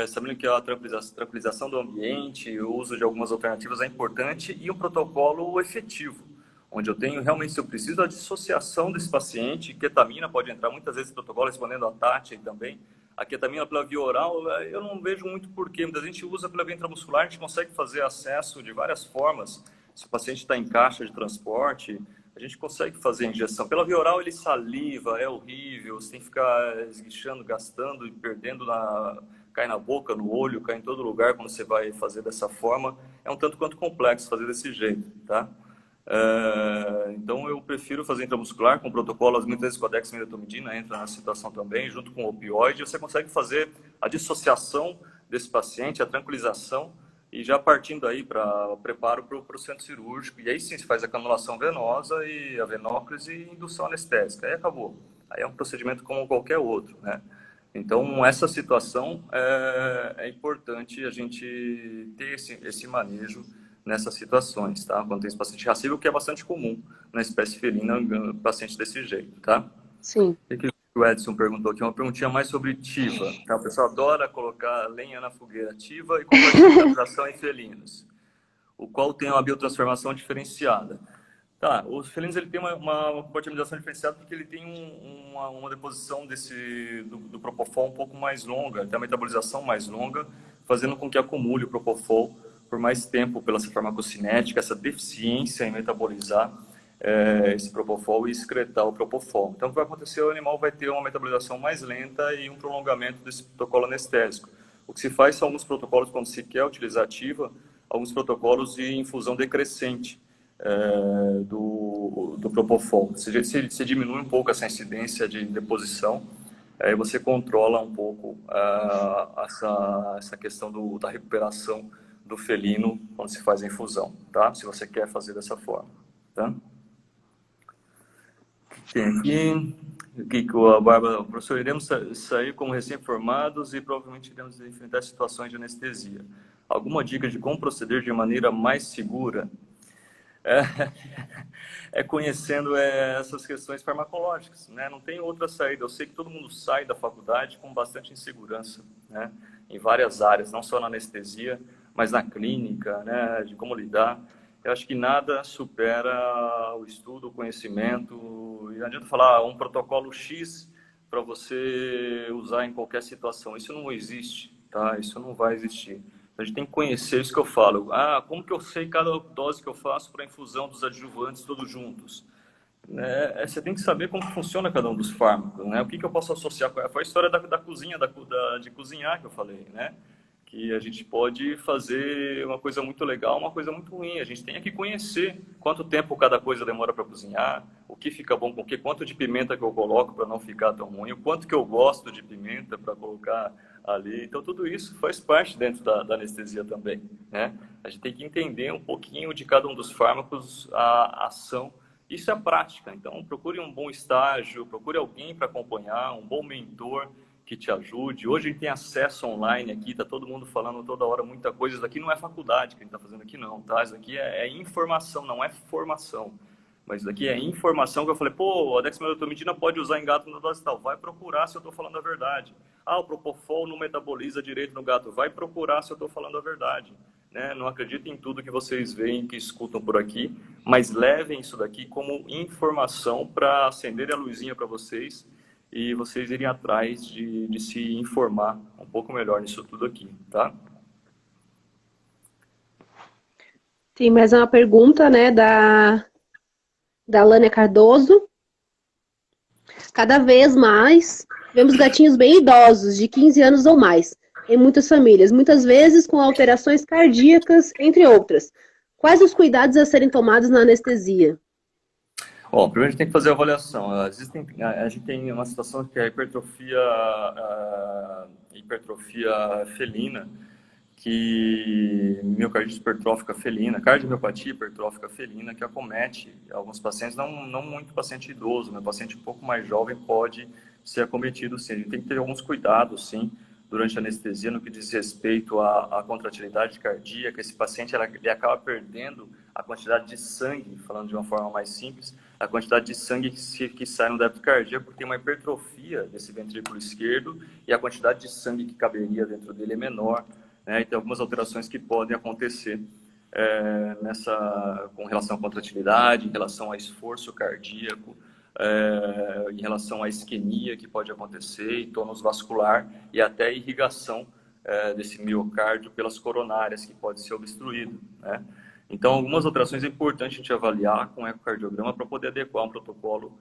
sabendo que a tranquilização do ambiente, o uso de algumas alternativas é importante e um protocolo efetivo, onde eu tenho realmente, se eu preciso, a dissociação desse paciente, ketamina pode entrar muitas vezes no protocolo, respondendo a Tati aí também. A ketamina pela via oral, eu não vejo muito porquê, muita gente usa pela via intramuscular, a gente consegue fazer acesso de várias formas. Se o paciente está em caixa de transporte, a gente consegue fazer a injeção. Pela via oral, ele saliva, é horrível, você tem que ficar esguichando, gastando e perdendo, cai na boca, no olho, cai em todo lugar quando você vai fazer dessa forma. É um tanto quanto complexo fazer desse jeito, tá? Então, eu prefiro fazer intramuscular com protocolos, muitas vezes com a dexmedetomidina entra na situação também, junto com o opioide, você consegue fazer a dissociação desse paciente, a tranquilização, e já partindo aí para o preparo para o centro cirúrgico, e aí sim se faz a canulação venosa e a venóclise e indução anestésica, aí acabou. Aí é um procedimento como qualquer outro, né? Então, essa situação é importante a gente ter esse manejo nessas situações, tá? Quando tem esse paciente irascível, que é bastante comum na espécie felina, paciente desse jeito, tá? Sim. O Edson perguntou aqui, uma perguntinha mais sobre TIVA. Tá? O pessoal adora colocar lenha na fogueira. TIVA e compartimentação em felinos, o qual tem uma biotransformação diferenciada. Tá, os felinos ele tem uma compartimentação diferenciada porque ele tem uma deposição do propofol um pouco mais longa, tem a metabolização mais longa, fazendo com que acumule o propofol por mais tempo pela essa farmacocinética, essa deficiência em metabolizar esse propofol e excretar o propofol. Então, o que vai acontecer? O animal vai ter uma metabolização mais lenta e um prolongamento desse protocolo anestésico. O que se faz são alguns protocolos, quando se quer utilizar ativa, alguns protocolos de infusão decrescente do propofol. Se diminui um pouco essa incidência de deposição, aí você controla um pouco essa questão da recuperação do felino quando se faz a infusão, tá? Se você quer fazer dessa forma, tá? Tem aqui que a Bárbara, professor, iremos sair como recém-formados e provavelmente iremos enfrentar situações de anestesia. Alguma dica de como proceder de maneira mais segura? Conhecendo essas questões farmacológicas, né? Não tem outra saída. Eu sei que todo mundo sai da faculdade com bastante insegurança, né? Em várias áreas, não só na anestesia, mas na clínica, né? De como lidar. Eu acho que nada supera o estudo, o conhecimento. E não adianta falar um protocolo X para você usar em qualquer situação. Isso não existe, tá? Isso não vai existir. A gente tem que conhecer isso que eu falo. Como que eu sei cada dose que eu faço para a infusão dos adjuvantes todos juntos? Você tem que saber como funciona cada um dos fármacos, né? O que eu posso associar com... Foi a história da cozinha, de cozinhar que eu falei, né? Que a gente pode fazer uma coisa muito legal, uma coisa muito ruim. A gente tem que conhecer quanto tempo cada coisa demora para cozinhar, o que fica bom com o que, quanto de pimenta que eu coloco para não ficar tão ruim, o quanto que eu gosto de pimenta para colocar ali. Então, tudo isso faz parte dentro da anestesia também, né? A gente tem que entender um pouquinho de cada um dos fármacos, a ação. Isso é prática. Então, procure um bom estágio, procure alguém para acompanhar, um bom mentor que te ajude. Hoje a gente tem acesso online aqui, tá todo mundo falando toda hora muita coisa. Isso daqui não é faculdade que a gente está fazendo aqui, não, tá? Isso daqui é informação, não é formação. Mas isso daqui é informação que eu falei, a dexmedetomidina pode usar em gato na dose tal. Vai procurar se eu estou falando a verdade. O propofol não metaboliza direito no gato. Vai procurar se eu estou falando a verdade. Né? Não acreditem em tudo que vocês veem, que escutam por aqui, mas levem isso daqui como informação para acender a luzinha para vocês e vocês irem atrás de se informar um pouco melhor nisso tudo aqui, tá? Tem mais uma pergunta, né, da Lânia Cardoso. Cada vez mais vemos gatinhos bem idosos, de 15 anos ou mais, em muitas famílias, muitas vezes com alterações cardíacas, entre outras. Quais os cuidados a serem tomados na anestesia? Bom, primeiro a gente tem que fazer a avaliação. A gente tem uma situação que é a hipertrofia felina, que miocardite hipertrófica felina, cardiomiopatia hipertrófica felina, que acomete alguns pacientes, não muito paciente idoso, mas paciente um pouco mais jovem pode ser acometido, sim. A gente tem que ter alguns cuidados, sim, durante a anestesia, no que diz respeito à contratilidade cardíaca. Esse paciente ele acaba perdendo a quantidade de sangue, falando de uma forma mais simples, a quantidade de sangue que sai no débito cardíaco, porque tem uma hipertrofia desse ventrículo esquerdo e a quantidade de sangue que caberia dentro dele é menor, né? E tem algumas alterações que podem acontecer com relação à contratilidade, em relação ao esforço cardíaco, em relação à isquemia que pode acontecer, e tônus vascular e até irrigação desse miocárdio pelas coronárias, que pode ser obstruído, né? Então, algumas alterações é importante a gente avaliar com ecocardiograma para poder adequar um protocolo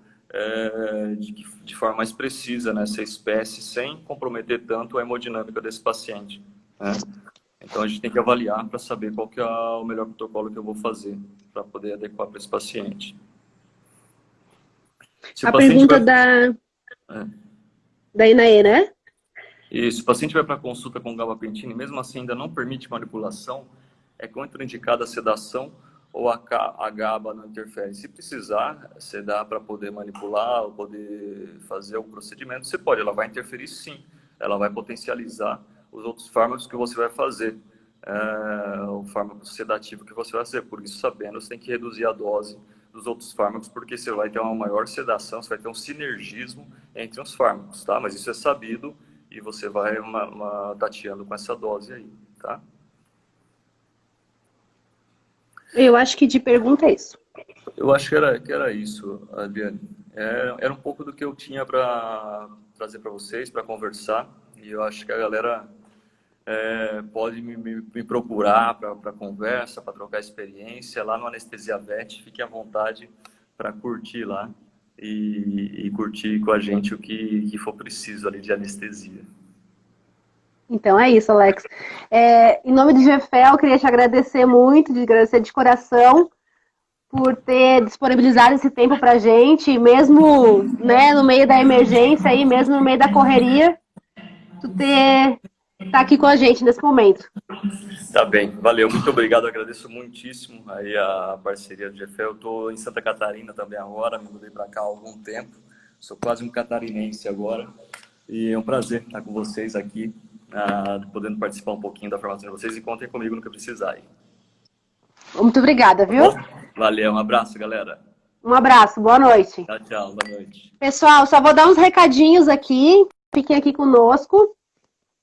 de forma mais precisa nessa espécie, sem comprometer tanto a hemodinâmica desse paciente, né? Então, a gente tem que avaliar para saber qual que é o melhor protocolo que eu vou fazer para poder adequar para esse paciente. Se a pergunta da Inaê, né? Isso, se o paciente vai para consulta com gabapentina e mesmo assim ainda não permite manipulação, é contraindicada a sedação ou a GABA não interfere. Se precisar sedar para poder manipular ou poder fazer algum procedimento, você pode. Ela vai interferir, sim. Ela vai potencializar os outros fármacos que você vai fazer, o fármaco sedativo que você vai fazer. Por isso, sabendo, você tem que reduzir a dose dos outros fármacos, porque você vai ter uma maior sedação, você vai ter um sinergismo entre os fármacos, tá? Mas isso é sabido e você vai tateando com essa dose aí, tá? Eu acho que de pergunta é isso. Eu acho que era isso, Adriane. Era um pouco do que eu tinha para trazer para vocês, para conversar. E eu acho que a galera pode me procurar para conversa, para trocar experiência. Lá no Anestesia Vet, fique à vontade para curtir lá e curtir com a gente o que for preciso ali de anestesia. Então é isso, Alex. Em nome do GFEL, eu queria te agradecer muito, agradecer de coração por ter disponibilizado esse tempo para a gente, mesmo, né, no meio da emergência, aí, mesmo no meio da correria, tu tá aqui com a gente nesse momento. Tá bem, valeu, muito obrigado, agradeço muitíssimo aí a parceria do GFEL. Eu estou em Santa Catarina também agora, me mudei para cá há algum tempo, sou quase um catarinense agora, e é um prazer estar com vocês aqui, podendo participar um pouquinho da formação de vocês, e contem comigo no que precisar aí. Muito obrigada, viu? Valeu, um abraço, galera. Um abraço, boa noite. Tchau, boa noite. Pessoal, só vou dar uns recadinhos aqui, fiquem aqui conosco.